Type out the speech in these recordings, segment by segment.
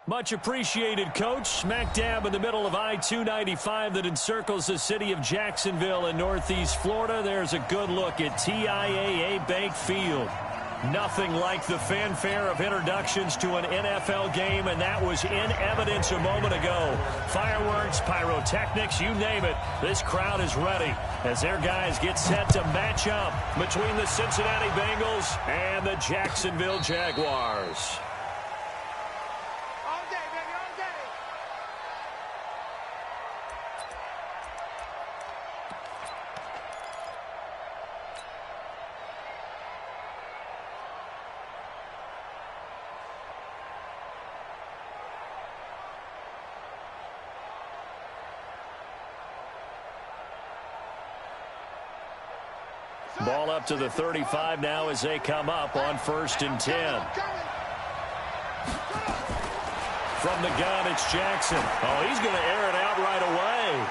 Much appreciated, Coach. Smack dab in the middle of I-295 that encircles the city of Jacksonville in Northeast Florida. There's a good look at TIAA Bank Field. Nothing like the fanfare of introductions to an NFL game, and that was in evidence a moment ago. Fireworks, pyrotechnics, you name it. This crowd is ready as their guys get set to match up between the Cincinnati Bengals and the Jacksonville Jaguars. Ball up to the 35 now as they come up on 1st and 10. From the gun, it's Jackson. Oh, he's going to air it out right away.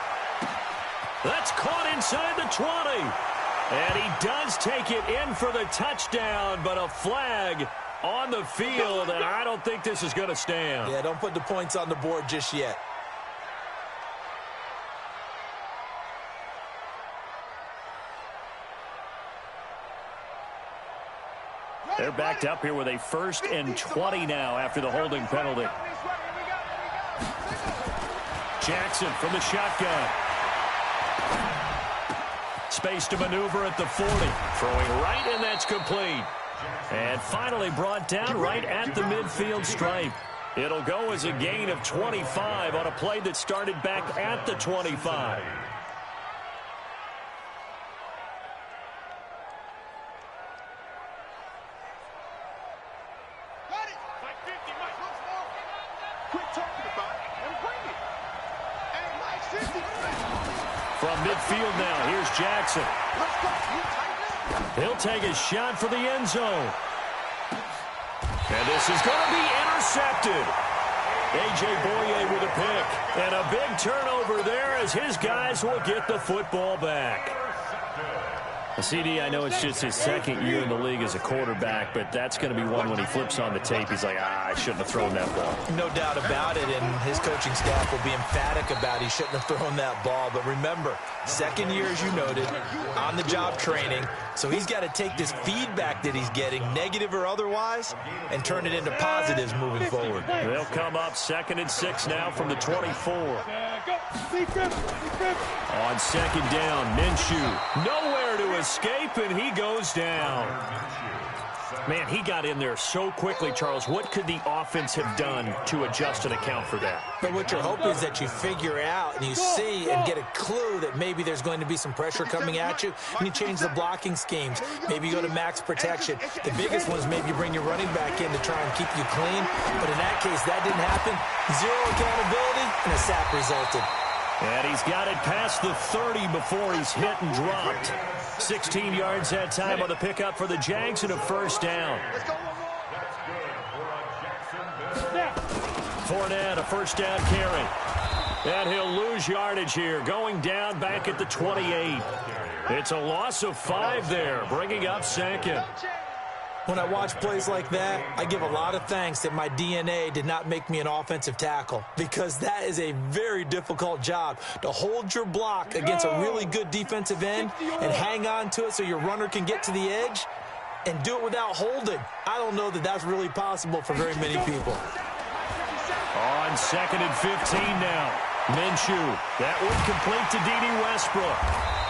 That's caught inside the 20. And he does take it in for the touchdown, but a flag on the field, and I don't think this is going to stand. Yeah, don't put the points on the board just yet. They're backed up here with a 1st and 20 now after the holding penalty. Jackson from the shotgun. Space to maneuver at the 40. Throwing right, and that's complete. And finally brought down right at the midfield stripe. It'll go as a gain of 25 on a play that started back at the 25. From midfield now, here's Jackson. He'll take a shot for the end zone. And this is going to be intercepted. A.J. Boye with a pick. And a big turnover there as his guys will get the football back. CD, I know it's just his 2nd year in the league as a quarterback, but that's going to be one when he flips on the tape. He's like, I shouldn't have thrown that ball. No doubt about it, and his coaching staff will be emphatic about he shouldn't have thrown that ball. But remember, 2nd year, as you noted, on-the-job training, so he's got to take this feedback that he's getting, negative or otherwise, and turn it into positives moving forward. They'll come up 2nd and 6 now from the 24. On 2nd down, Minshew nowhere to escape, and he goes down. Man, he got in there so quickly, Charles. What could the offense have done to adjust and account for that? But what you're hoping is that you figure out and you see and get a clue that maybe there's going to be some pressure coming at you, and you change the blocking schemes. Maybe you go to max protection. The biggest one is maybe you bring your running back in to try and keep you clean. But in that case, that didn't happen. Zero accountability, and a sack resulted. And he's got it past the 30 before he's hit and dropped. 16 yards that time on the pickup for the Jags and a 1st down. Fournette, a 1st down carry. And he'll lose yardage here, going down back at the 28. It's a loss of 5 there, bringing up 2nd. When I watch plays like that, I give a lot of thanks that my DNA did not make me an offensive tackle, because that is a very difficult job to hold your block against a really good defensive end and hang on to it so your runner can get to the edge and do it without holding. I don't know that that's really possible for very many people. On 2nd and 15 now. Minshew, that one complete to D.D. Westbrook.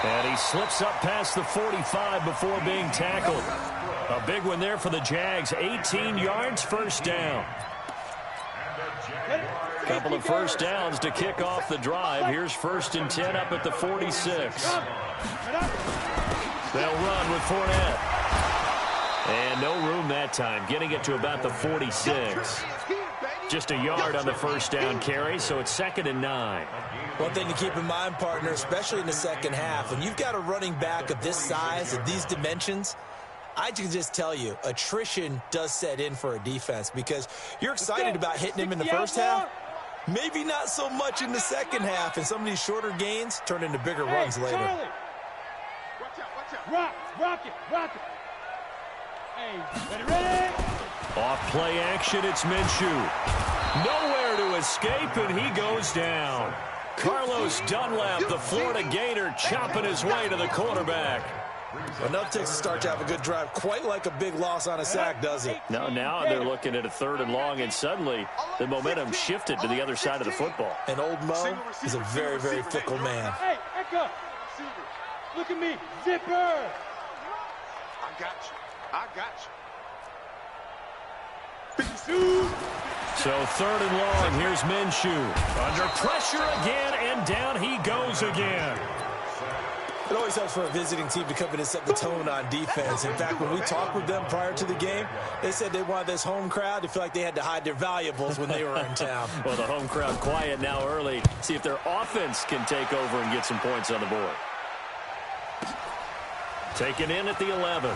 And he slips up past the 45 before being tackled. A big one there for the Jags. 18 yards, 1st down. Couple of 1st downs to kick off the drive. Here's 1st and 10 up at the 46. They'll run with Fournette. And no room that time, getting it to about the 46. Just a yard on the 1st down carry, so it's 2nd and 9. One thing to keep in mind, partner, especially in the second half, when you've got a running back of this size, of these dimensions, I can just tell you, attrition does set in for a defense, because you're excited about hitting him in the first half. Maybe not so much in the second half, and some of these shorter gains turn into bigger runs later. Charlie. Watch out. Rock it. Hey, ready? Off play action, it's Minshew. Nowhere to escape, and he goes down. Carlos Dunlap, the Florida Gator, chopping his way to the quarterback. Enough takes a start to have a good drive. Quite like a big loss on a sack, does it? No, now they're looking at a 3rd and long, and suddenly the momentum shifted to the other side of the football. And old Mo is a very, very fickle man. Hey, Echo. Look at me. Zipper. I got you. I got you. So 3rd and long, here's Minshew. Under pressure again, and down he goes again. It always helps for a visiting team to come in and set the tone on defense. In fact, when we talked with them prior to the game, they said they wanted this home crowd to feel like they had to hide their valuables when they were in town. Well, the home crowd quiet now early. See if their offense can take over and get some points on the board. Taken in at the 11.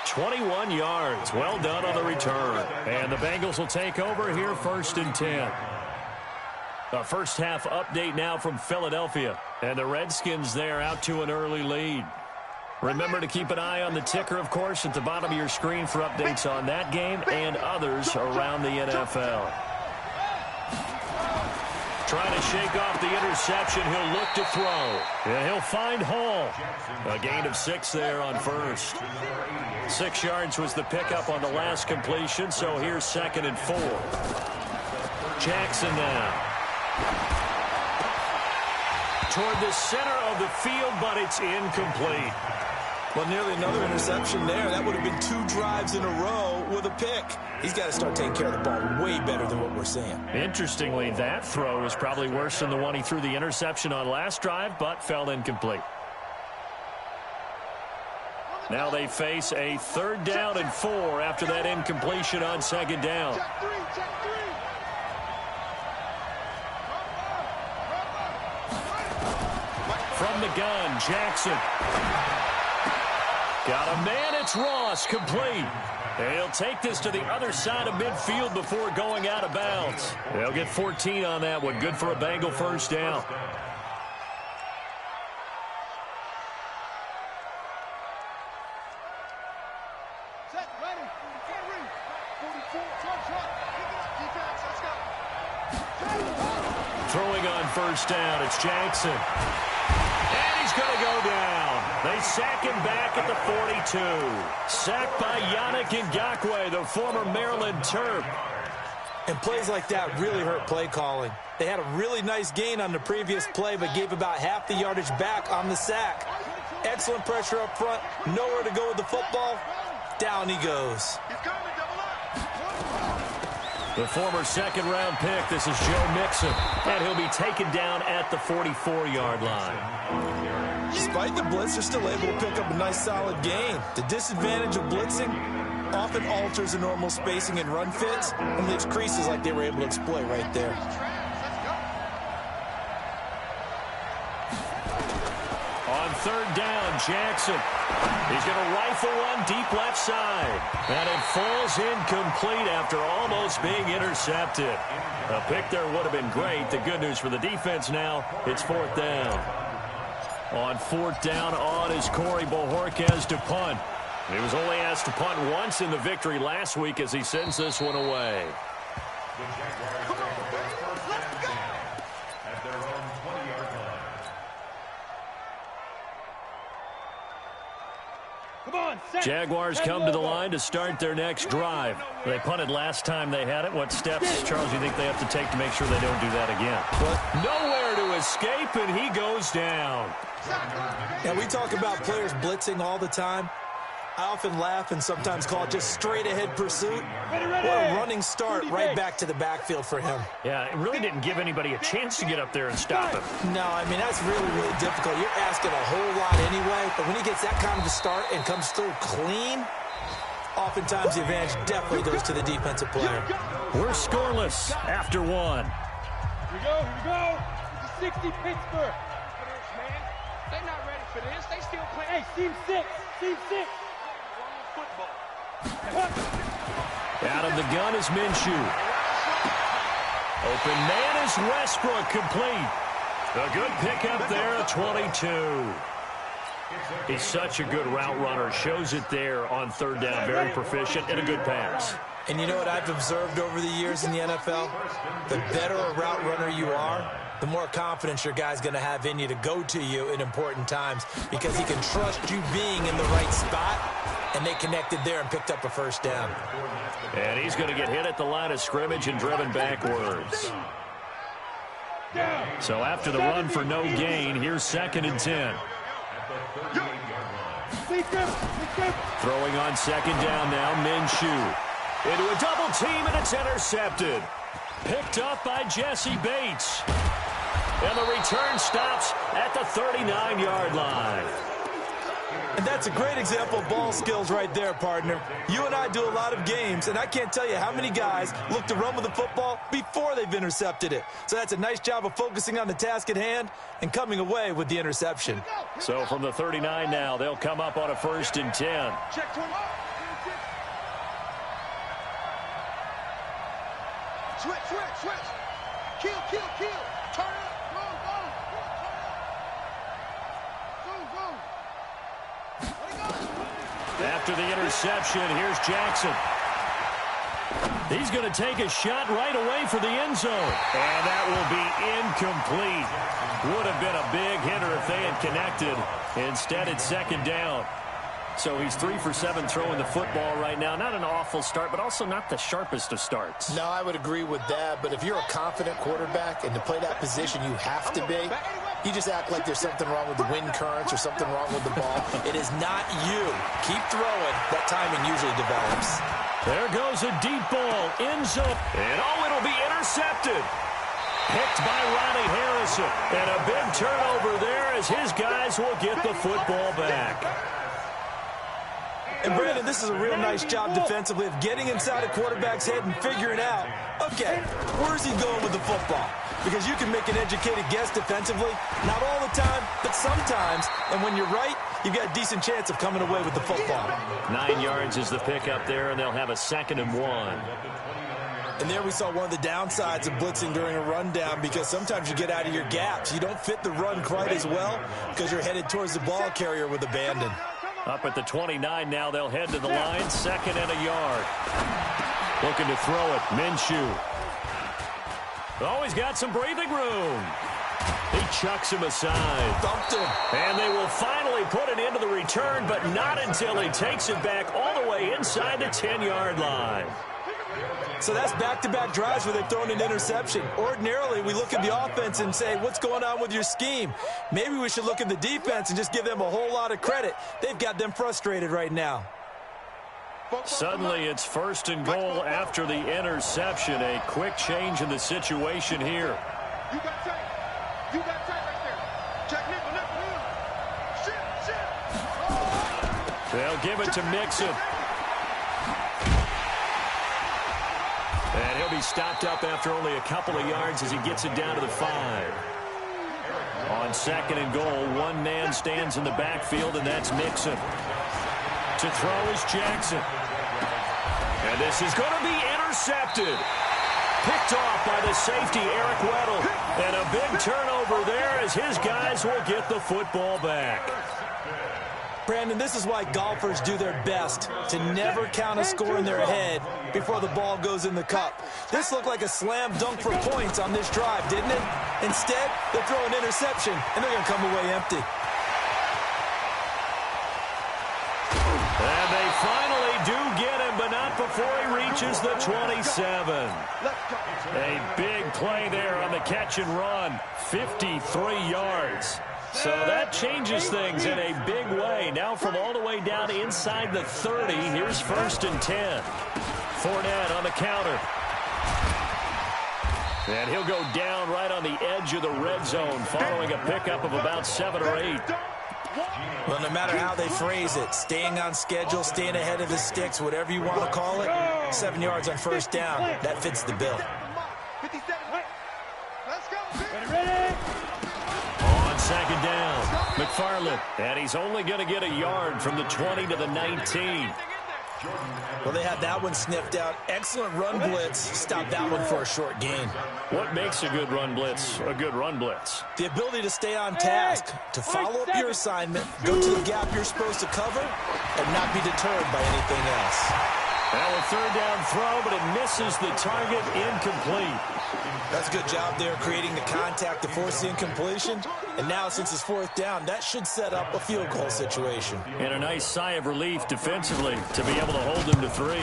$21 yards. Well done on the return. And the Bengals will take over here 1st and 10. A first half update now from Philadelphia. And the Redskins there out to an early lead. Remember to keep an eye on the ticker, of course, at the bottom of your screen for updates on that game and others around the NFL. Trying to shake off the interception. He'll look to throw. And he'll find Hall. A gain of 6 there on 1st. 6 yards was the pickup on the last completion, so here's 2nd and 4. Jackson now. Toward the center of the field, but it's incomplete. Well, nearly another interception there. That would have been 2 drives in a row with a pick. He's got to start taking care of the ball way better than what we're seeing. Interestingly, that throw was probably worse than the one he threw the interception on last drive, but fell incomplete. Now they face a 3rd down and 4 after that incompletion on 2nd down. From the gun, Jackson. Got a man, it's Ross, complete. And he'll take this to the other side of midfield before going out of bounds. They'll get 14 on that one. Good for a Bengal 1st down. Set, ready. 44, Throwing on 1st down, it's Jackson. And he's going to go down. They sack him back at the 42. Sacked by Yannick Ngakoue, the former Maryland Terp. And plays like that really hurt play calling. They had a really nice gain on the previous play, but gave about half the yardage back on the sack. Excellent pressure up front. Nowhere to go with the football. Down he goes. The former 2nd-round pick, this is Joe Mixon. And he'll be taken down at the 44-yard line. Despite the blitz, they're still able to pick up a nice solid gain. The disadvantage of blitzing often alters the normal spacing and run fits and leaves creases like they were able to exploit right there. On 3rd down, Jackson. He's going to rifle one deep left side. And it falls incomplete after almost being intercepted. A pick there would have been great. The good news for the defense now, it's 4th down. On 4th down, on is Corey Bojorquez to punt. He was only asked to punt once in the victory last week as he sends this one away. Jaguars come to the line to start their next drive. They punted last time they had it. What steps, Charles, do you think they have to take to make sure they don't do that again? But nowhere to escape, and he goes down. Yeah, we talk about players blitzing all the time. I often laugh and sometimes call it just straight-ahead pursuit. What a running start right back to the backfield for him. Yeah, it really didn't give anybody a chance to get up there and stop him. No, I mean, that's really, really difficult. You're asking a whole lot anyway, but when he gets that kind of a start and comes through clean, oftentimes the advantage definitely goes to the defensive player. We're scoreless after 1. Here we go. It's a 60 Pittsburgh. Man, they're not ready for this. They still play. Hey, team 6. Out of the gun is Minshew. Open man is Westbrook, complete. A good pickup there at 22. He's such a good route runner. Shows it there on third down. Very proficient and a good pass. And you know what I've observed over the years in the NFL? The better a route runner you are, the more confidence your guy's going to have in you to go to you in important times because he can trust you being in the right spot, and they connected there and picked up a first down. And he's going to get hit at the line of scrimmage and driven backwards. So after the run for no gain, here's 2nd and 10. Throwing on 2nd down now, Minshew. Into a double team, and it's intercepted. Picked up by Jesse Bates. And the return stops at the 39-yard line. And that's a great example of ball skills right there, partner. You and I do a lot of games, and I can't tell you how many guys look to run with the football before they've intercepted it. So that's a nice job of focusing on the task at hand and coming away with the interception. So from the 39 now, they'll come up on a 1st and 10. Switch. Kill. Turn it. After the interception, here's Jackson. He's going to take a shot right away for the end zone. And that will be incomplete. Would have been a big hitter if they had connected. Instead, it's 2nd down. So he's 3 for 7 throwing the football right now. Not an awful start, but also not the sharpest of starts. No, I would agree with that. But if you're a confident quarterback and to play that position you have to be, you just act like there's something wrong with the wind currents or something wrong with the ball. It is not you. Keep throwing. That timing usually develops. There goes a deep ball. End zone. And it'll be intercepted. Picked by Ronnie Harrison. And a big turnover there as his guys will get the football back. And, Brandon, this is a real nice job defensively of getting inside a quarterback's head and figuring out, okay, where's he going with the football? Because you can make an educated guess defensively, not all the time, but sometimes. And when you're right, you've got a decent chance of coming away with the football. 9 yards is the pickup there, and they'll have a 2nd and 1. And there we saw one of the downsides of blitzing during a rundown because sometimes you get out of your gaps. You don't fit the run quite as well because you're headed towards the ball carrier with abandon. Up at the 29 now, they'll head to the line, 2nd and a yard. Looking to throw it, Minshew. Oh, he's got some breathing room. He chucks him aside. Thumped him. And they will finally put it into the return, but not until he takes it back all the way inside the 10-yard line. So that's back-to-back drives where they've thrown an interception. Ordinarily, we look at the offense and say, what's going on with your scheme? Maybe we should look at the defense and just give them a whole lot of credit. They've got them frustrated right now. Suddenly, it's 1st and goal after the interception. A quick change in the situation here. You got tight right there. Check nickel. Shit. They'll give it to Mixon. And he'll be stopped up after only a couple of yards as he gets it down to the 5. On 2nd and goal, one man stands in the backfield, and that's Mixon. To throw is Jackson. And this is going to be intercepted. Picked off by the safety, Eric Weddle. And a big turnover there as his guys will get the football back. Brandon, this is why golfers do their best to never count a score in their head before the ball goes in the cup. This looked like a slam dunk for points on this drive, didn't it? Instead, they throw an interception, and they're going to come away empty. And they finally do get him, but not before he reaches the 27. A big play there on the catch and run, 53 yards. So that changes things in a big way. Now from all the way down inside the 30, here's 1st and 10. Fournette on the counter. And he'll go down right on the edge of the red zone following a pickup of about 7 or 8. Well, no matter how they phrase it, staying on schedule, staying ahead of the sticks, whatever you want to call it, 7 yards on 1st down, that fits the bill. 57. Let's go. Ready? On 2nd down, McFarland. And he's only going to get a yard from the 20 to the 19. Well, they had that one sniffed out. Excellent run blitz. Stop that one for a short gain. What makes a good run blitz a good run blitz? The ability to stay on task, to follow up your assignment, go to the gap you're supposed to cover, and not be deterred by anything else. Now a third down throw, but it misses the target. Incomplete. That's a good job there creating the contact to force the incompletion. And now, since it's fourth down, that should set up a field goal situation. And a nice sigh of relief defensively to be able to hold them to 3.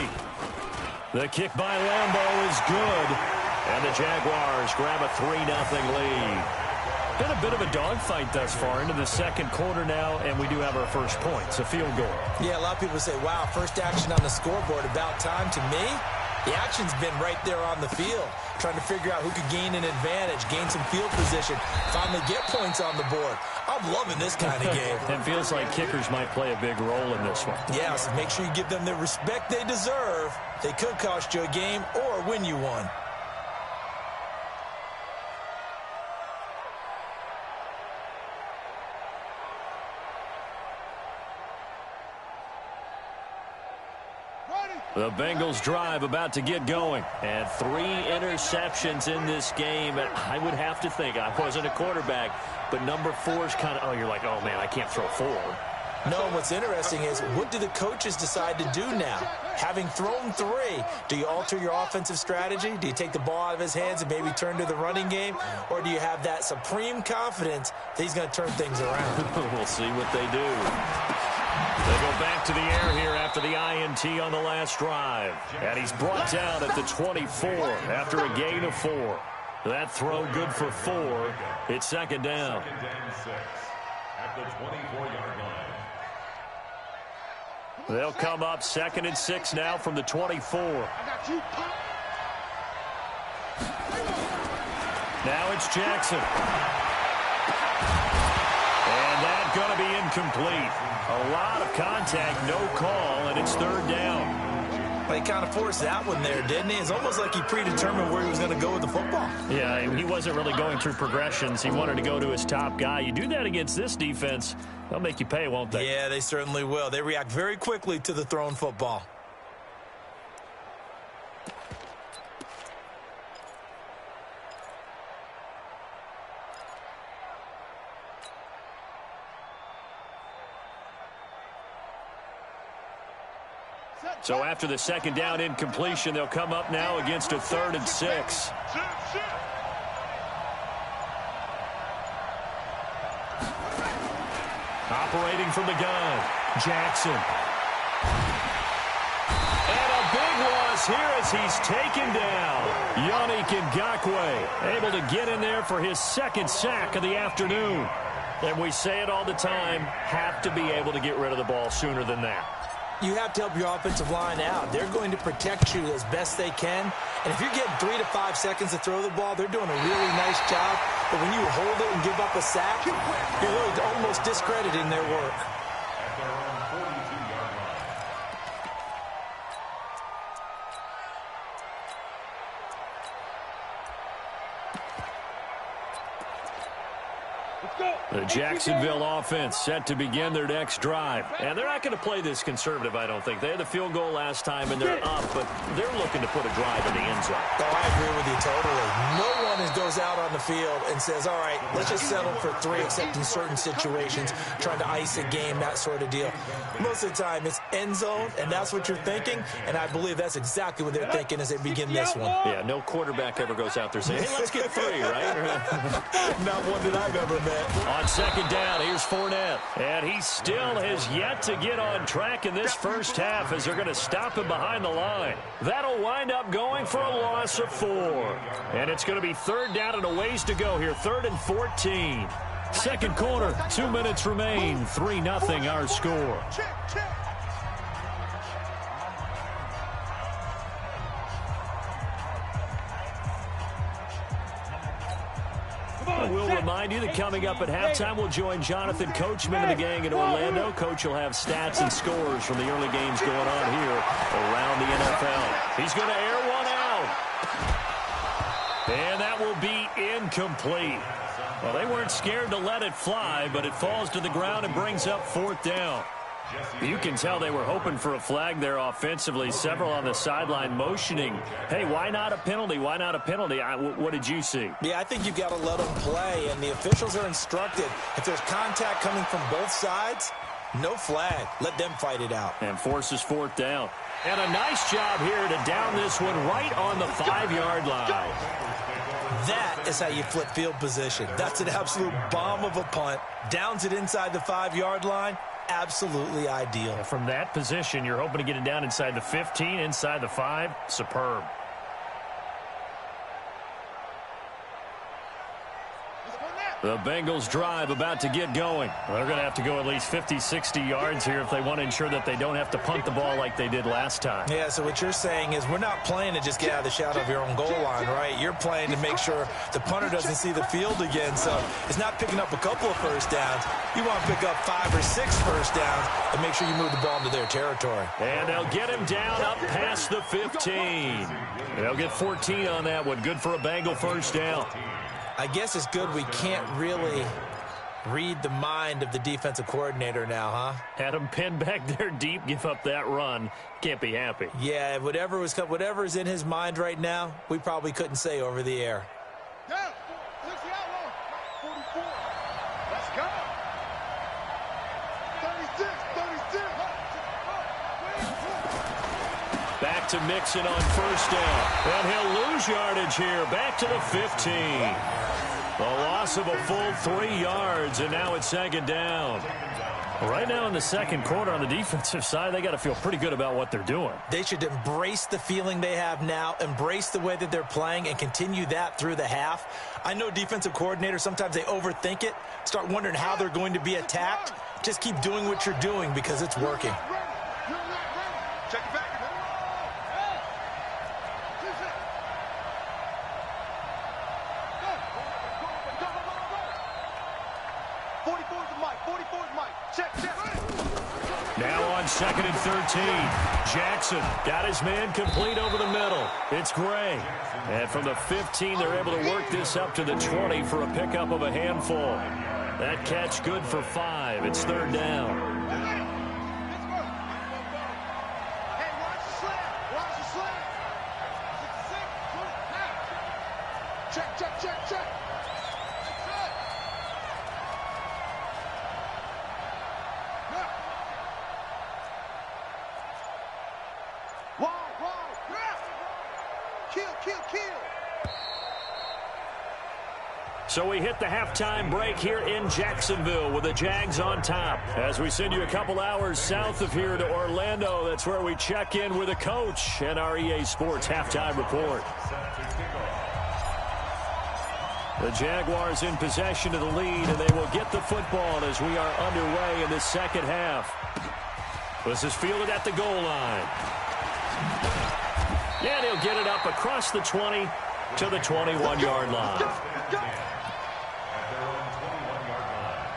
The kick by Lambeau is good. And the Jaguars grab a 3-0 lead. Been a bit of a dogfight thus far into the second quarter now, and we do have our first point. It's a field goal. Yeah, a lot of people say, wow, first action on the scoreboard, about time. To me, the action's been right there on the field, trying to figure out who could gain an advantage, gain some field position, finally get points on the board. I'm loving this kind of game. It feels like kickers might play a big role in this one. Yeah, so make sure you give them the respect they deserve. They could cost you a game or win you one. The Bengals drive about to get going. And 3 interceptions in this game. And I would have to think, I wasn't a quarterback, but number 4 is kind of, oh, you're like, oh, man, I can't throw 4. No, what's interesting is, what do the coaches decide to do now? Having thrown 3, do you alter your offensive strategy? Do you take the ball out of his hands and maybe turn to the running game? Or do you have that supreme confidence that he's going to turn things around? We'll see what they do. They go back to the air here after the INT on the last drive. And he's brought down at the 24 after a gain of 4. That throw good for 4. It's second down. At the 24-yard line. They'll come up 2nd and 6 now from the 24. Now it's Jackson. And that's going to be incomplete. A lot of contact, no call, and it's third down. Well, he kind of forced that one there, didn't he? It's almost like he predetermined where he was going to go with the football. Yeah, he wasn't really going through progressions. He wanted to go to his top guy. You do that against this defense, they'll make you pay, won't they? Yeah, they certainly will. They react very quickly to the thrown football. So after the second down incompletion, they'll come up now against a 3rd and 6. Operating from the gun, Jackson. And a big loss here as he's taken down. Yannick Ngakoue able to get in there for his 2nd sack of the afternoon. And we say it all the time, have to be able to get rid of the ball sooner than that. You have to help your offensive line out. They're going to protect you as best they can. And if you're getting 3 to 5 seconds to throw the ball, they're doing a really nice job. But when you hold it and give up a sack, you're really almost discrediting their work. At their own 42-yard line. The Jacksonville offense set to begin their next drive. And they're not going to play this conservative, I don't think. They had the field goal last time, and they're up, but they're looking to put a drive in the end zone. Oh, I agree with you totally. No one goes out on the field and says, all right, let's just settle for 3, except in certain situations, trying to ice a game, that sort of deal. Most of the time, it's end zone, and that's what you're thinking, and I believe that's exactly what they're thinking as they begin this one. Yeah, no quarterback ever goes out there saying, hey, let's get 3, right? Not one that I've ever met. On second down, here's Fournette. And he still has yet to get on track in this first half as they're going to stop him behind the line. That'll wind up going for a loss of 4. And it's going to be third down and a ways to go here. 3rd and 14. Second quarter, 2 minutes remain. 3-0 our score. We'll remind you that coming up at halftime, we'll join Jonathan Coachman and the gang in Orlando. Coach will have stats and scores from the early games going on here around the NFL. He's going to air one out. And that will be incomplete. Well, they weren't scared to let it fly, but it falls to the ground and brings up 4th down. You can tell they were hoping for a flag there offensively. Several on the sideline motioning, hey, why not a penalty? Why not a penalty? What did you see? Yeah, I think you've got to let them play, and the officials are instructed. If there's contact coming from both sides, no flag. Let them fight it out. And forces fourth down. And a nice job here to down this one right on the 5-yard line. That is how you flip field position. That's an absolute bomb of a punt. Downs it inside the 5-yard line. Absolutely ideal. From that position, you're hoping to get it down inside the 15, inside the 5. Superb. The Bengals drive about to get going. They're going to have to go at least 50, 60 yards here if they want to ensure that they don't have to punt the ball like they did last time. Yeah, so what you're saying is we're not playing to just get out of the shadow of your own goal line, right? You're playing to make sure the punter doesn't see the field again. So it's not picking up a couple of first downs. You want to pick up 5 or 6 first downs and make sure you move the ball into their territory. And they'll get him down up past the 15. They'll get 14 on that one. Good for a Bengal first down. I guess it's good we can't really read the mind of the defensive coordinator now, huh? Had him pinned back there deep, give up that run. Can't be happy. Yeah, whatever's in his mind right now, we probably couldn't say over the air. Go! Look the outlaw. 44. Let's go. 36. Back to Mixon on first down. And he'll lose yardage here. Back to the 15. The loss of a full 3 yards, and now it's second down. Right now in the second quarter on the defensive side, they got to feel pretty good about what they're doing. They should embrace the feeling they have now, embrace the way that they're playing, and continue that through the half. I know defensive coordinators, sometimes they overthink it, start wondering how they're going to be attacked. Just keep doing what you're doing because it's working. Check it back. 44's the mic. 44's the mic. Check. Now on second and 13. Jackson got his man complete over the middle. It's Gray. And from the 15, they're able to work this up to the 20 for a pickup of a handful. That catch good for 5. It's third down. Hey, watch the slant. Watch the slant. 66. Check. Kill. So we hit the halftime break here in Jacksonville with the Jags on top. As we send you a couple hours south of here to Orlando, that's where we check in with the coach and our EA Sports halftime report. The Jaguars in possession of the lead, and they will get the football as we are underway in the second half. This is fielded at the goal line. And he'll get it up across the 20 to the 21-yard line. At their own 21-yard line.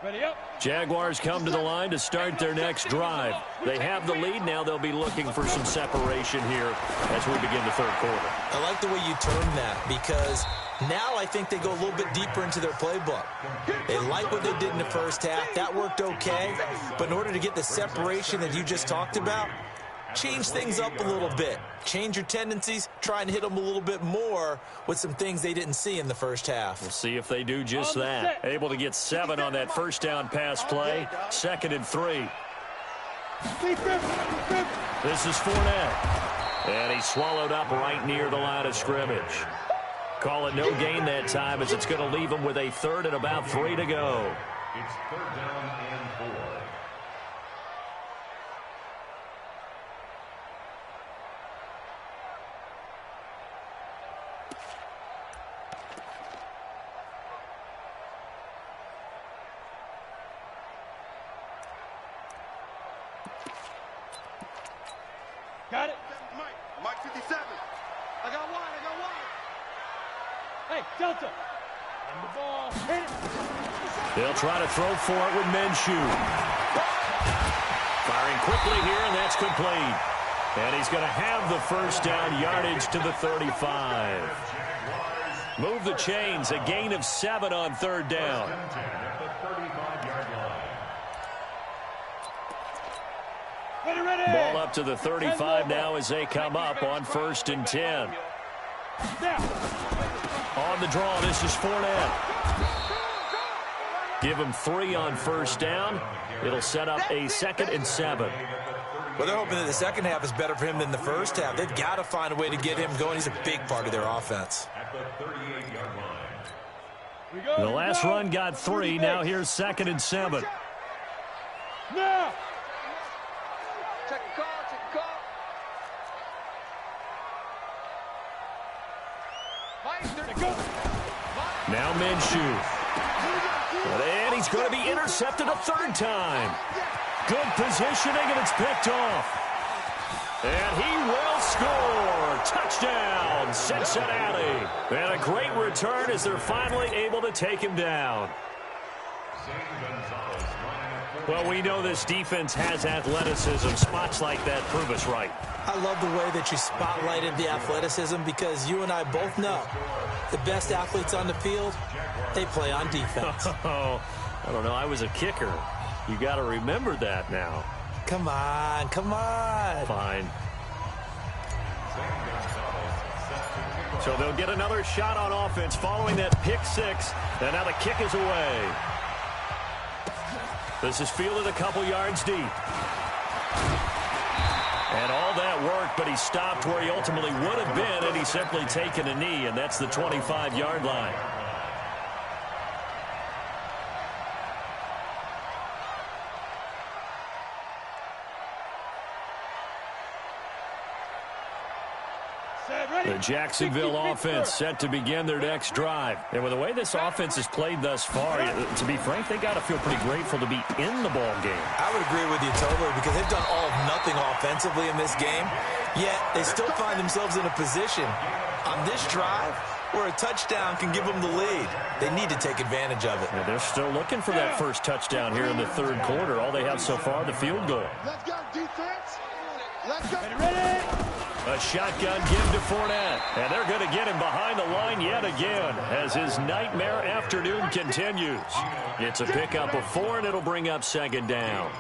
Ready up. Jaguars come to the line to start their next drive. They have the lead. Now they'll be looking for some separation here as we begin the third quarter. I like the way you term that because now I think they go a little bit deeper into their playbook. They like what they did in the first half. That worked okay. But in order to get the separation that you just talked about, change things up a little bit. Change your tendencies. Try and hit them a little bit more with some things they didn't see in the first half. We'll see if they do just that. Able to get 7 on that first down pass play. Second and 3. This is Fournette. And he's swallowed up right near the line of scrimmage. Call it no gain that time as it's going to leave him with a third and about 3 to go. It's third down and 4. got it. Mike 57. I got one. Hey, Delta. On the ball. Hit it. They'll try to throw for it with Minshew. Firing quickly here, and that's complete. And he's going to have the first down, yardage to the 35. Move the chains, a gain of 7 on third down. Ready. Ball up to the 35 now as they come up on 1st and 10. On the draw, this is Fournette. Give him 3 on first down. It'll set up a 2nd and 7. Well, they're hoping that the second half is better for him than the first half. They've got to find a way to get him going. He's a big part of their offense. The last run got 3. Now here's 2nd and 7. Now. Check the call. Now Minshew. And he's going to be intercepted a 3rd time. Good positioning, and it's picked off. And he will score. Touchdown, Cincinnati. And a great return as they're finally able to take him down. Well, we know this defense has athleticism. Spots like that prove us right. I love the way that you spotlighted the athleticism because you and I both know the best athletes on the field, they play on defense. Oh, I don't know. I was a kicker. You got to remember that now. Come on. Fine. So they'll get another shot on offense following that pick 6. And now the kick is away. This is fielded a couple yards deep. And all that worked, but he stopped where he ultimately would have been, and he's simply taken a knee, and that's the 25-yard line. The Jacksonville offense set to begin their next drive. And with the way this offense has played thus far, to be frank, they got to feel pretty grateful to be in the ball game. I would agree with you totally because they've done all of nothing offensively in this game, yet they still find themselves in a position on this drive where a touchdown can give them the lead. They need to take advantage of it. Yeah, they're still looking for that first touchdown here in the 3rd quarter. All they have so far, the field goal. Let's go, defense. Let's go. Ready. A shotgun give to Fournette. And they're going to get him behind the line yet again as his nightmare afternoon continues. It's a pickup of 4, and it'll bring up 2nd down.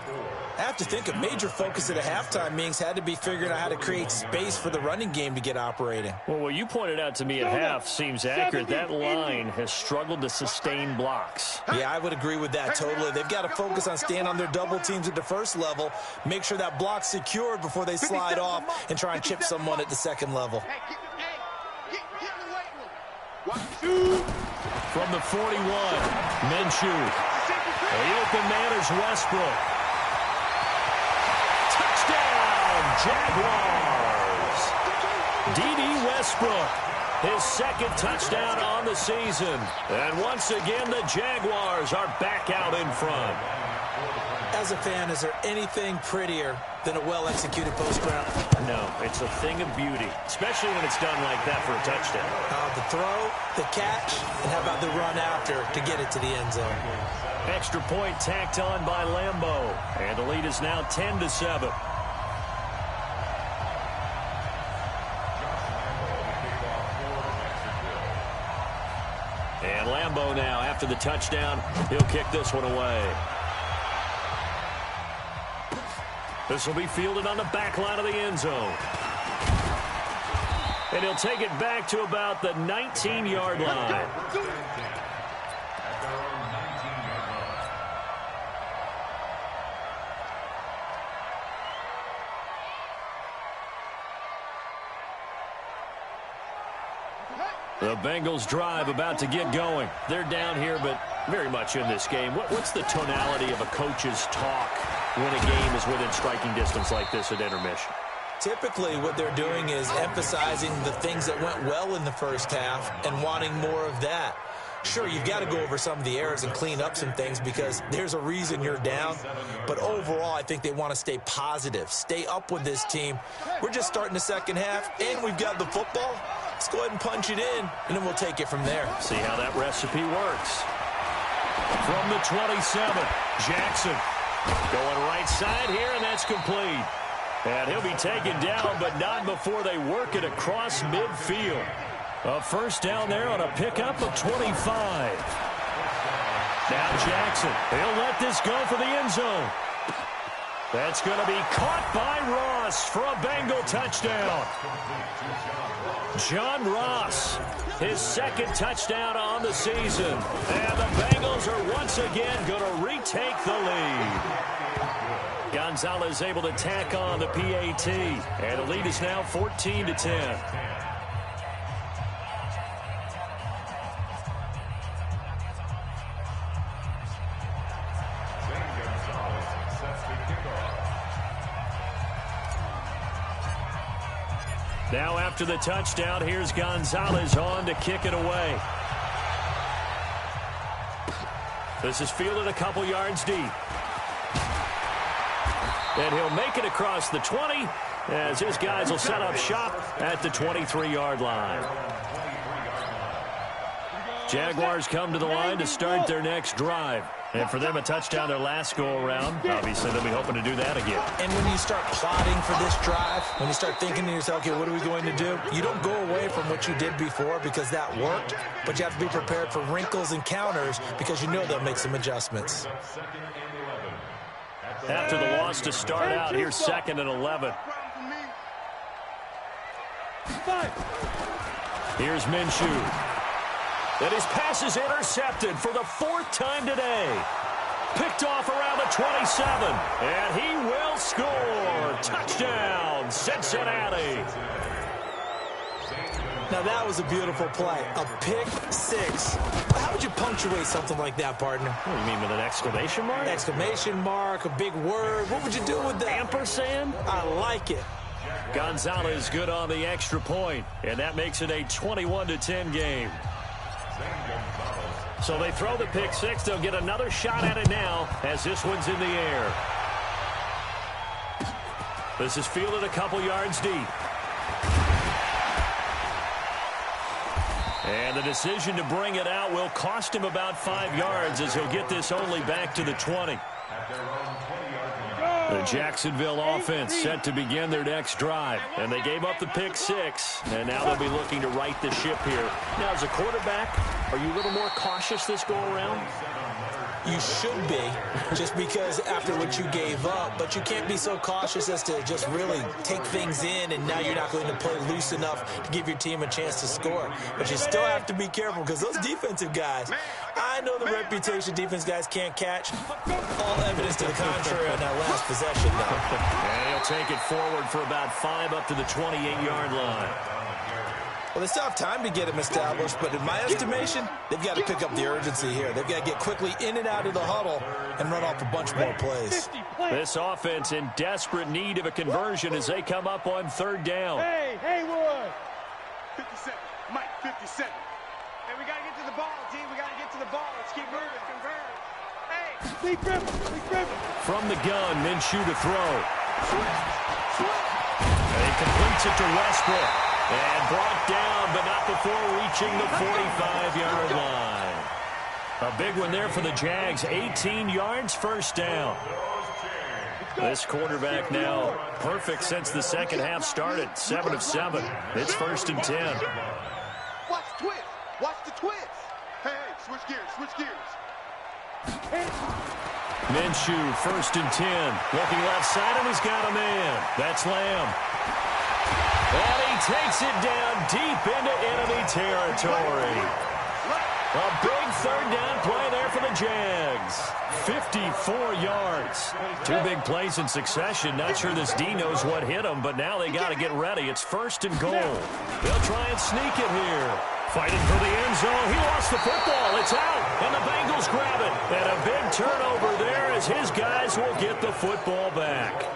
I have to think a major focus of the halftime meetings had to be figuring out how to create space for the running game to get operating. Well, what you pointed out to me at half seems accurate. That line has struggled to sustain blocks. Yeah, I would agree with that totally. They've got to focus on staying on their double teams at the first level, make sure that block's secured before they slide off and try and chip someone at the second level. From the 41, Minshew. The open man is Westbrook. Jaguars. D.D. Westbrook, his 2nd touchdown on the season. And once again, the Jaguars are back out in front. As a fan, is there anything prettier than a well-executed post route? No, it's a thing of beauty, especially when it's done like that for a touchdown. The throw, the catch, and how about the run after to get it to the end zone? Extra point tacked on by Lambeau. And the lead is now 10-7. And Lambeau now, after the touchdown, he'll kick this one away. This will be fielded on the back line of the end zone. And he'll take it back to about the 19-yard line. The Bengals drive about to get going. They're down here, but very much in this game. What's the tonality of a coach's talk when a game is within striking distance like this at intermission? Typically, what they're doing is emphasizing the things that went well in the first half and wanting more of that. Sure, you've got to go over some of the errors and clean up some things because there's a reason you're down. But overall, I think they want to stay positive, stay up with this team. We're just starting the second half, and we've got the football. Let's go ahead and punch it in, and then we'll take it from there. See how that recipe works. From the 27, Jackson going right side here, and that's complete. And he'll be taken down, but not before they work it across midfield. A first down there on a pickup of 25. Now Jackson, he'll let this go for the end zone. That's going to be caught by Ross for a Bengal touchdown. John Ross, his second touchdown on the season. And the Bengals are once again going to retake the lead. Gonzalez able to tack on the PAT. And the lead is now 14-10. Now after the touchdown, here's Gonzalez on to kick it away. This is fielded a couple yards deep. And he'll make it across the 20 as his guys will set up shop at the 23-yard line. Jaguars come to the line to start their next drive. And for them, a touchdown their last go-around. Obviously, they'll be hoping to do that again. And when you start plotting for this drive, when you start thinking to yourself, okay, what are we going to do? You don't go away from what you did before because that worked, but you have to be prepared for wrinkles and counters because you know they'll make some adjustments. After the loss to start out, here's 2nd and 11. Here's Minshew. And his pass is intercepted for the 4th time today. Picked off around the 27. And he will score. Touchdown, Cincinnati. Now that was a beautiful play. A pick six. How would you punctuate something like that, partner? What do you mean, with an exclamation mark? Exclamation mark, a big word. What would you do with that? Ampersand? I like it. Gonzalez good on the extra point. And that makes it a 21-10 game. So they throw the pick six. They'll get another shot at it now as this one's in the air. This is fielded a couple yards deep. And the decision to bring it out will cost him about 5 yards as he'll get this only back to the 20. The Jacksonville offense set to begin their next drive. And they gave up the pick six. And now they'll be looking to right the ship here. Now, as a quarterback, are you a little more cautious this go-around? You should be, just because after what you gave up. But you can't be so cautious as to just really take things in, and now you're not going to play loose enough to give your team a chance to score. But you still have to be careful because those defensive guys, I know the reputation defense guys can't catch. All evidence to the contrary on that last possession, though. And he'll take it forward for about 5 up to the 28-yard line. Well, they still have time to get him established, but in my estimation, they've got to pick up the urgency here. They've got to get quickly in and out of the huddle and run off a bunch more plays. This offense in desperate need of a conversion as they come up on 3rd down. Hey, Haywood. 57. Mike, 57. Hey, we got to get to the ball, team. We got to get to the ball. Let's keep moving. Convert. Hey. Lee Griffin. From the gun, Minshew to throw. And he completes it to Westbrook. And brought down, but not before reaching the 45-yard line. A big one there for the Jags. 18 yards, first down. This quarterback now perfect since the second half started. 7 of 7. It's 1st and 10. Watch the twist. Watch the twist. Hey, switch gears. Minshew, 1st and 10. Looking left side, and he's got a man. That's Lamb. And he takes it down deep into enemy territory. A big 3rd down play there for the Jags. 54 yards. 2 big plays in succession. Not sure this D knows what hit him, but now they got to get ready. It's 1st and goal. They'll try and sneak it here. Fighting for the end zone. He lost the football. It's out, and the Bengals grab it. And a big turnover there as his guys will get the football back.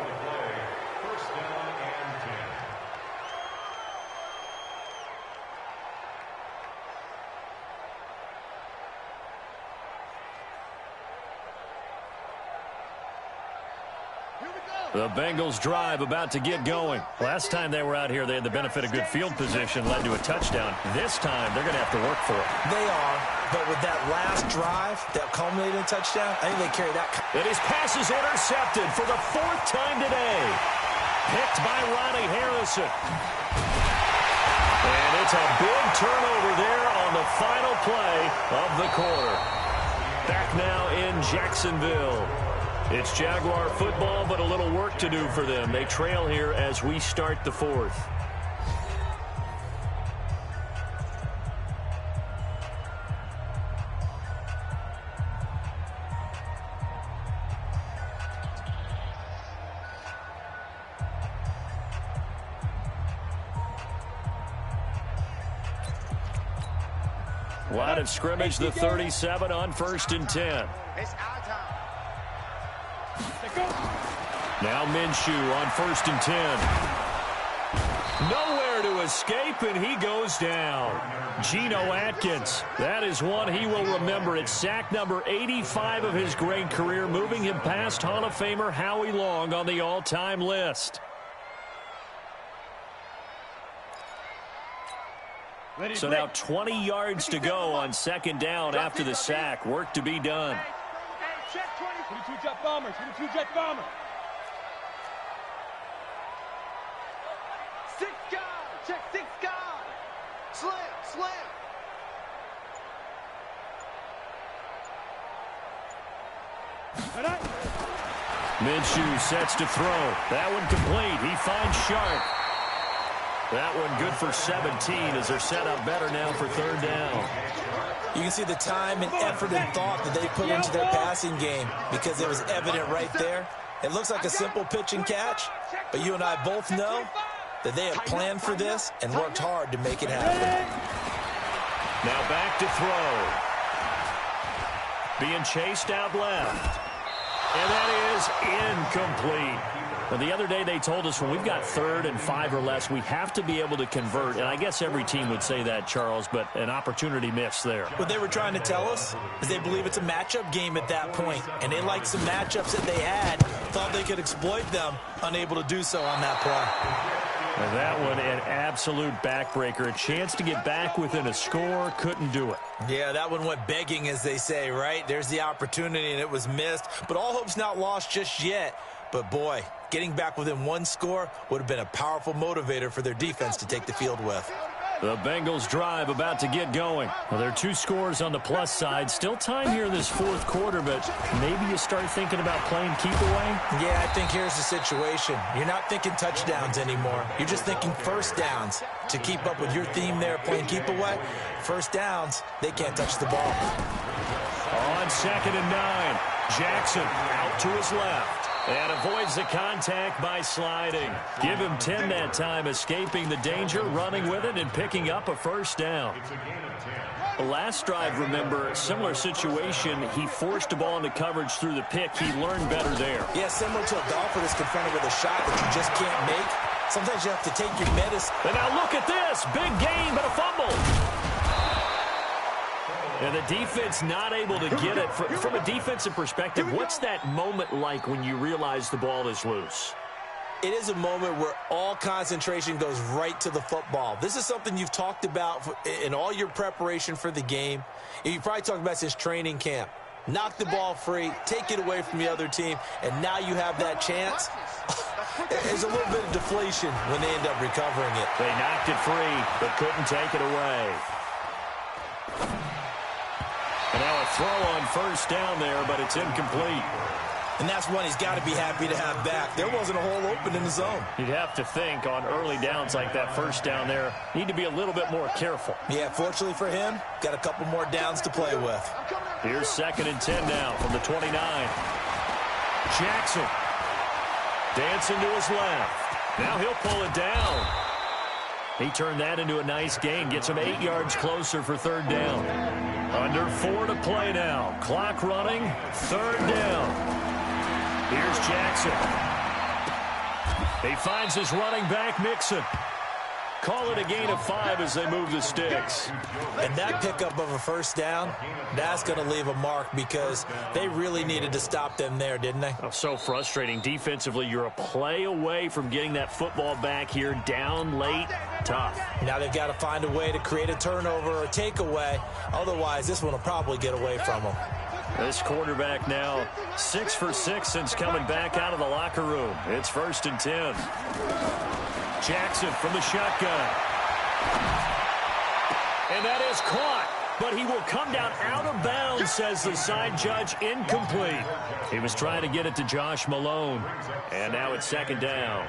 The Bengals drive about to get going. Last time they were out here, they had the benefit of good field position, led to a touchdown. This time, they're going to have to work for it. They are, but with that last drive that culminated in a touchdown, I think they carry that. And his pass is intercepted for the 4th time today. Picked by Ronnie Harrison. And it's a big turnover there on the final play of the quarter. Back now in Jacksonville. It's Jaguar football, but a little work to do for them. They trail here as we start the 4th. Line of scrimmage, the 37 on 1st and 10. It's our time. Now Minshew on 1st and 10. Nowhere to escape, and he goes down. Geno Atkins, that is one he will remember. It's sack number 85 of his great career, moving him past Hall of Famer Howie Long on the all-time list. So now 20 yards to go on 2nd down after the sack. Work to be done. Hey, check 20. 22 jet bombers. 22 jet bombers. 6 guard. Check 6 guard. Slam. Slam. Minshew sets to throw. That one complete. He finds Sharp. That one good for 17 as they're set up better now for 3rd down. You can see the time and effort and thought that they put into their passing game because it was evident right there. It looks like a simple pitch and catch, but you and I both know that they have planned for this and worked hard to make it happen. Now back to throw. Being chased out left. And that is incomplete. Now, the other day they told us when we've got 3rd and 5 or less, we have to be able to convert. And I guess every team would say that, Charles, but an opportunity missed there. What they were trying to tell us is they believe it's a matchup game at that point. And they liked some matchups that they had, thought they could exploit them, unable to do so on that play. And that one, an absolute backbreaker. A chance to get back within a score, couldn't do it. Yeah, that one went begging, as they say, right? There's the opportunity, and it was missed. But all hope's not lost just yet. But, boy, getting back within 1 score would have been a powerful motivator for their defense to take the field with. The Bengals drive about to get going. Well, there are 2 scores on the plus side. Still time here in this 4th quarter, but maybe you start thinking about playing keep away? Yeah, I think here's the situation. You're not thinking touchdowns anymore. You're just thinking 1st downs. To keep up with your theme there, playing keep away, 1st downs, they can't touch the ball. On 2nd and 9, Jackson out to his left. And avoids the contact by sliding. Give him 10 that time, escaping the danger, running with it, and picking up a 1st down. The last drive, remember, similar situation. He forced the ball into coverage through the pick. He learned better there. Yeah, similar to a golfer that's confronted with a shot that you just can't make. Sometimes you have to take your medicine. And now look at this. Big gain, but a fumble. And the defense not able to get it. From a defensive perspective, what's that moment like when you realize the ball is loose? It is a moment where all concentration goes right to the football. This is something you've talked about in all your preparation for the game. You probably talked about since training camp. Knock the ball free, take it away from the other team, and now you have that chance. There's a little bit of deflation when they end up recovering it. They knocked it free, but couldn't take it away. And now a throw on 1st down there, but it's incomplete. And that's one he's got to be happy to have back. There wasn't a hole open in the zone. You'd have to think on early downs like that 1st down there, need to be a little bit more careful. Yeah, fortunately for him, got a couple more downs to play with. Here's 2nd and 10 now from the 29. Jackson dancing to his left. Now he'll pull it down. He turned that into a nice gain, gets him 8 yards closer for 3rd down. Under 4 to play now. Clock running, 3rd down. Here's Jackson. He finds his running back, Mixon. Call it a gain of 5 as they move the sticks. And that pickup of a first down, that's going to leave a mark because they really needed to stop them there, didn't they? Oh, so frustrating. Defensively, you're a play away from getting that football back here. Down late, tough. Now they've got to find a way to create a turnover or a takeaway. Otherwise, this one will probably get away from them. This quarterback now 6 for 6 since coming back out of the locker room. It's 1st and 10. Jackson from the shotgun. And that is caught. But he will come down out of bounds, says the side judge. Incomplete. He was trying to get it to Josh Malone. And now it's 2nd down.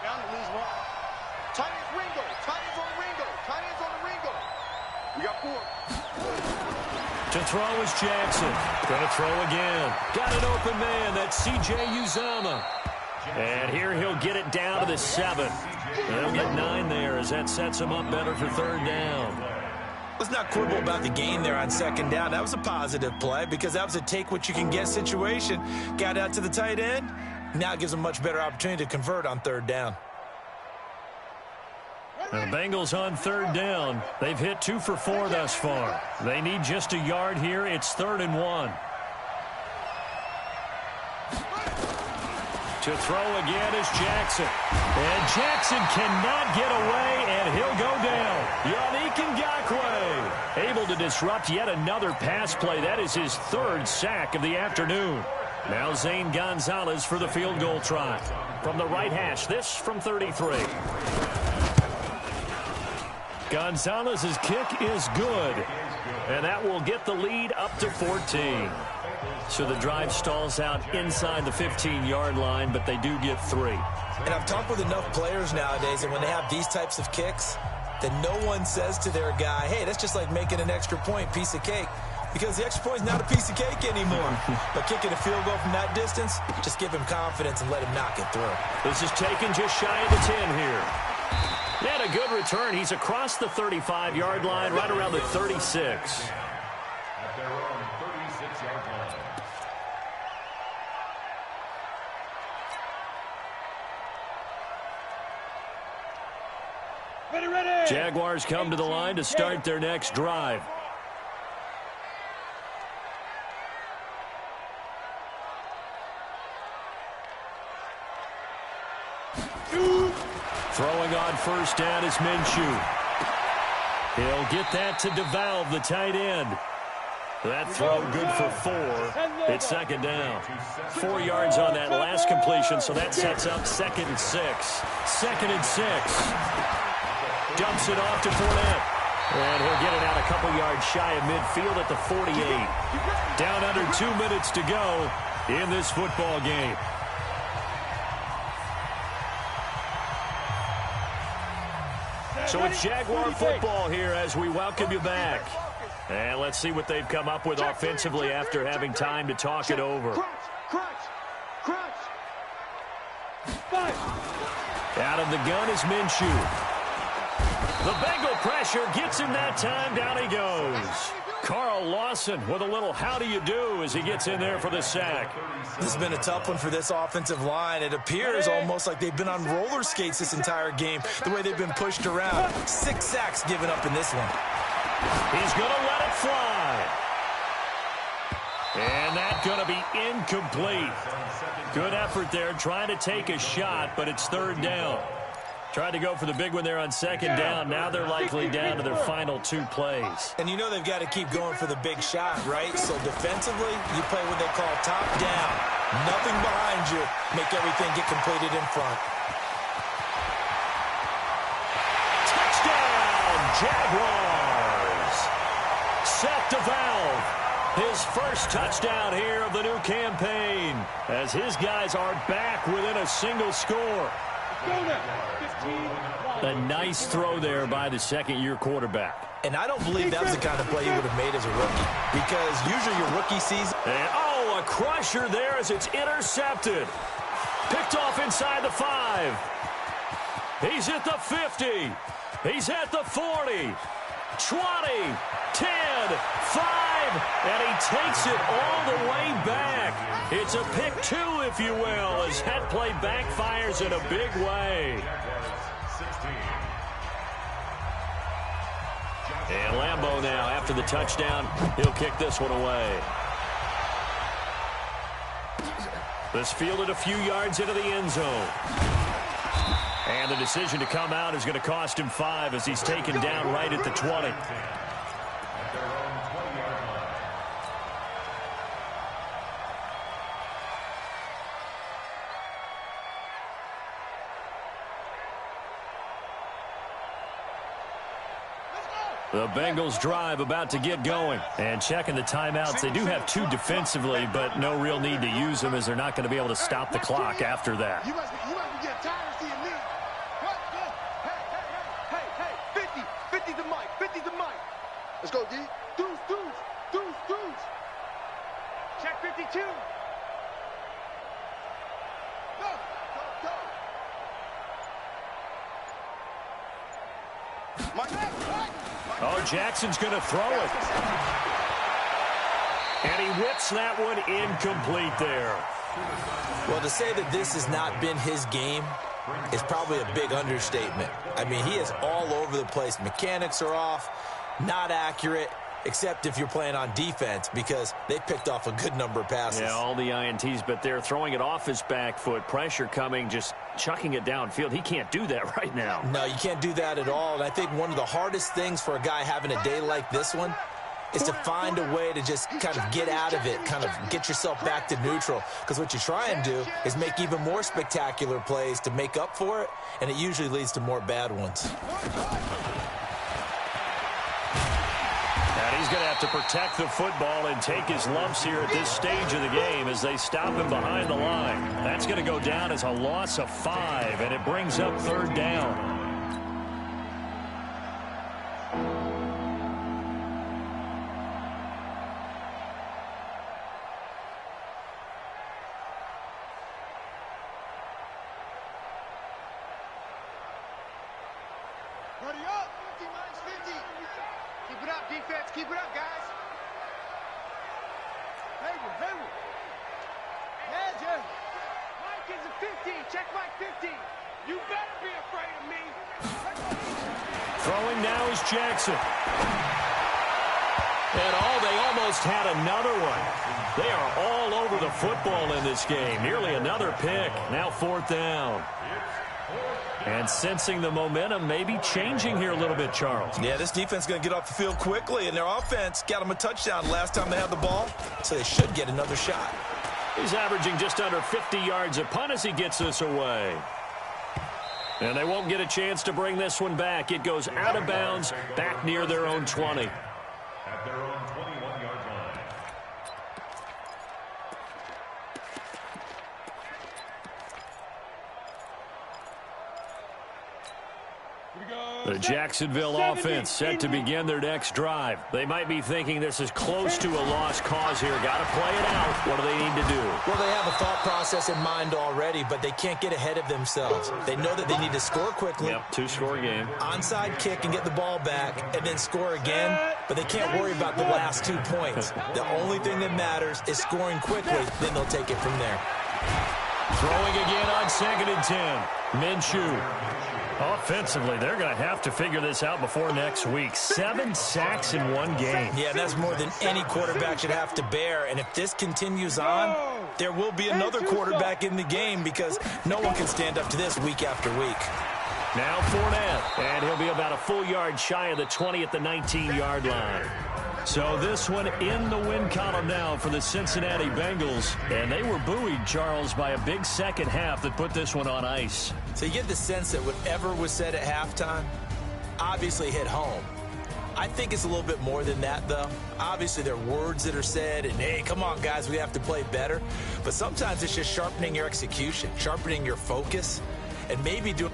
Down to lose one. Tight ends Ringo. Tight ends on Ringo. Tight ends on the Ringo. We got 4. To throw is Jackson. Going to throw again. Got an open man. That's C.J. Uzomah. And here he'll get it down to the 7. They'll get 9 there as that sets him up better for 3rd down. Let's not quibble about the gain there on 2nd down. That was a positive play because that was a take-what-you-can-get situation. Got out to the tight end. Now it gives them a much better opportunity to convert on 3rd down. The Bengals on 3rd down. They've hit 2 for 4 thus far. They need just a yard here. It's 3rd and 1. To throw again is Jackson. And Jackson cannot get away, and he'll go down. Yannick Ngakoue able to disrupt yet another pass play. That is his 3rd sack of the afternoon. Now Zane Gonzalez for the field goal try. From the right hash, this from 33. Gonzalez's kick is good. And that will get the lead up to 14. So the drive stalls out inside the 15-yard line, but they do get 3. And I've talked with enough players nowadays, and when they have these types of kicks, then no one says to their guy, hey, that's just like making an extra point, piece of cake. Because the extra point is not a piece of cake anymore. But kicking a field goal from that distance, just give him confidence and let him knock it through. This is taken just shy of the 10 here. And a good return. He's across the 35-yard line, right around the 36. At their own 36-yard line. Ready. Jaguars come to the line to start their next drive. Throwing on 1st down is Minshew. He'll get that to DeValve, the tight end. That throw good for 4. It's 2nd down. 4 yards on that last completion, so that sets up 2nd and 6. 2nd and 6. Dumps it off to Fournette. And he'll get it out a couple yards shy of midfield at the 48. Down under 2 minutes to go in this football game. So it's Jaguar football here as we welcome you back. And let's see what they've come up with offensively after having time to talk it over. Out of the gun is Minshew. The Bengal pressure gets him that time. Down he goes. Carl Lawson with a little how do you do as he gets in there for the sack. This has been a tough one for this offensive line. It appears almost like they've been on roller skates this entire game, the way they've been pushed around. 6 sacks given up in this one. He's going to let it fly. And that's going to be incomplete. Good effort there trying to take a shot, but it's 3rd down. Tried to go for the big one there on 2nd down. Now they're likely down to their final 2 plays. And you know they've got to keep going for the big shot, right? So defensively, you play what they call top down. Nothing behind you. Make everything get completed in front. Touchdown, Jaguars. Seth DeValve, his first touchdown here of the new campaign, as his guys are back within a single score. A nice throw there by the 2nd-year quarterback. And I don't believe that was the kind of play he would have made as a rookie. Because usually your rookie season... And, oh, a crusher there as it's intercepted. Picked off inside the 5. He's at the 50. He's at the 40. 20, 10, 5, and he takes it all the way back. It's a pick 2, if you will, as that play backfires in a big way. And Lambeau now, after the touchdown, he'll kick this one away. This fielded a few yards into the end zone. And the decision to come out is going to cost him 5 as he's taken down right at the 20. The Bengals drive about to get going. And checking the timeouts, they do have 2 defensively, but no real need to use them as they're not going to be able to stop the clock after that. You must be getting tired of seeing me. What? Hey, 50 the mic, 50 the mic. Let's go, D. Deuce. Check 52. Go. Mike. Oh, Jackson's going to throw it. And he whips that one incomplete there. Well, to say that this has not been his game is probably a big understatement. I mean, he is all over the place. Mechanics are off, not accurate, except if you're playing on defense, because they picked off a good number of passes. Yeah, all the INTs, but they're throwing it off his back foot. Pressure coming, just chucking it downfield. He can't do that right now. No, you can't do that at all. And I think one of the hardest things for a guy having a day like this one is to find a way to just kind of get out of it, kind of get yourself back to neutral. Because what you try and do is make even more spectacular plays to make up for it, and it usually leads to more bad ones. And he's going to have to protect the football and take his lumps here at this stage of the game as they stop him behind the line. That's going to go down as a loss of 5, and it brings up 3rd down. Hurry up. 50 minus 50. Keep it up, defense. Keep it up, guys. Hayward. Hedger. Mike is a 50. Check Mike 50. You better be afraid of me. Throwing now is Jackson. And they almost had another one. They are all over the football in this game. Nearly another pick. Now 4th down. And sensing the momentum may be changing here a little bit, Charles. Yeah, this defense is going to get off the field quickly, and their offense got them a touchdown last time they had the ball, so they should get another shot. He's averaging just under 50 yards a punt as he gets this away. And they won't get a chance to bring this one back. It goes out of bounds, back near their own 20. At their own 21-yard line. The Jacksonville offense set to begin their next drive. They might be thinking this is close to a lost cause here. Got to play it out. What do they need to do? Well, they have a thought process in mind already, but they can't get ahead of themselves. They know that they need to score quickly. Yep, 2-score game. Onside kick and get the ball back, and then score again. But they can't worry about the last 2 points. The only thing that matters is scoring quickly. Then they'll take it from there. Throwing again on 2nd and 10. Minshew. Offensively, they're going to have to figure this out before next week. 7 sacks in one game. Yeah, that's more than any quarterback should have to bear. And if this continues on, there will be another quarterback in the game because no one can stand up to this week after week. Now Fournette, and he'll be about a full yard shy of the 20 at the 19-yard line. So this one in the win column now for the Cincinnati Bengals. And they were buoyed, Charles, by a big second half that put this one on ice. So you get the sense that whatever was said at halftime obviously hit home. I think it's a little bit more than that, though. Obviously, there are words that are said, and, hey, come on, guys, we have to play better. But sometimes it's just sharpening your execution, sharpening your focus, and maybe doing